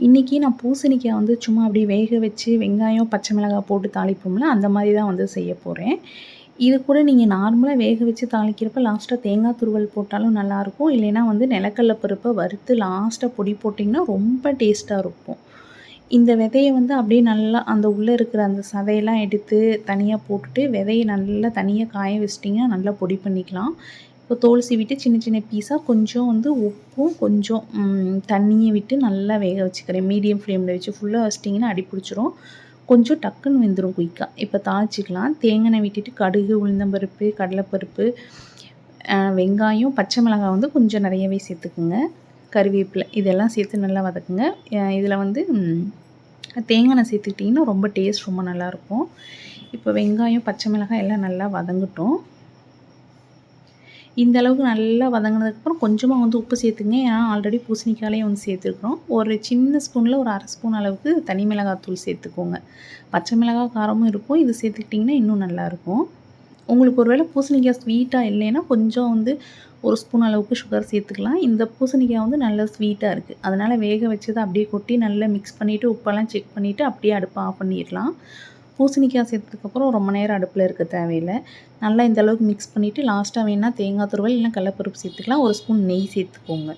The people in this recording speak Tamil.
இன்றைக்கி நான் பூசணிக்காய் வந்து சும்மா அப்படியே வேக வச்சு வெங்காயம், பச்சை மிளகாய் போட்டு தாளிப்போம்ல, அந்த மாதிரி தான் வந்து செய்ய போகிறேன். இது கூட நீங்கள் நார்மலாக வேக வச்சு தாளிக்கிறப்ப லாஸ்ட்டாக தேங்காய் துருவல் போட்டாலும் நல்லாயிருக்கும். இல்லைன்னா வந்து நிலக்கடல பருப்பை வறுத்து லாஸ்ட்டாக பொடி போட்டிங்கன்னா ரொம்ப டேஸ்ட்டாக இருக்கும். இந்த விதைய வந்து அப்படியே நல்லா அந்த உள்ளே இருக்கிற அந்த சதையெல்லாம் எடுத்து தனியாக போட்டுட்டு, விதைய நல்லா தனியாக காய வச்சிட்டிங்கன்னா நல்லா பொடி பண்ணிக்கலாம். இப்போ தோல் சீவிட்டு சின்ன சின்ன பீஸாக கொஞ்சம் வந்து உப்பும் கொஞ்சம் தண்ணியை விட்டு நல்லா வேக வச்சுக்கிறேன். மீடியம் ஃப்ளேமில் வச்சு ஃபுல்லாக வச்சிட்டிங்கன்னா அடி பிடிச்சிரும். கொஞ்சம் டக்குன்னு வெந்துடும் குயிக்காக. இப்போ தாளிச்சிக்கலாம். தேங்காய் எண்ணெய் விட்டுட்டு கடுகு, உளுந்தம்பருப்பு, கடலைப்பருப்பு, வெங்காயம், பச்சை மிளகாய் வந்து கொஞ்சம் நிறையவே சேர்த்துக்குங்க. கருவேப்பிலை இதெல்லாம் சேர்த்து நல்லா வதக்குங்க. இதில் வந்து தேங்காய் எண்ணெய் சேர்த்துக்கிட்டிங்கன்னா ரொம்ப டேஸ்ட் ரொம்ப நல்லாயிருக்கும். இப்போ வெங்காயம், பச்சை மிளகாய் எல்லாம் நல்லா வதங்கட்டும். இந்த அளவுக்கு நல்லா வதங்கினதுக்கப்புறம் கொஞ்சமாக வந்து உப்பு சேர்த்துங்க. ஏன்னா ஆல்ரெடி பூசணிக்காயிலே வந்து சேர்த்துருக்குறோம். ஒரு சின்ன ஸ்பூனில் ஒரு 1/2 ஸ்பூன் அளவுக்கு தனி மிளகாத்தூள் சேர்த்துக்கோங்க. பச்சை மிளகாய் காரமும் இருக்கும். இது சேர்த்துக்கிட்டிங்கன்னா இன்னும் நல்லாயிருக்கும். உங்களுக்கு ஒரு வேளை பூசணிக்காய் ஸ்வீட்டாக இல்லைன்னா கொஞ்சம் வந்து 1 ஸ்பூன் அளவுக்கு சுகர் சேர்த்துக்கலாம். இந்த பூசணிக்காய் வந்து நல்லா ஸ்வீட்டாக இருக்குது. அதனால் வேக வச்சதை அப்படியே கொட்டி நல்லா மிக்ஸ் பண்ணிவிட்டு உப்பெல்லாம் செக் பண்ணிவிட்டு அப்படியே அடுப்பை ஆஃப் பண்ணிடலாம். பூசணிக்காய் சேர்த்ததுக்கப்புறம் ரொம்ப நேரம் அடுப்பில் இருக்க தேவையில்லை. நல்லா இந்த அளவுக்கு மிக்ஸ் பண்ணிவிட்டு லாஸ்ட்டாக வேணால் தேங்காய் துருவல் இல்லைனா கடலைப்பருப்பு சேர்த்துக்கலாம். 1 ஸ்பூன் நெய் சேர்த்துக்கோங்க.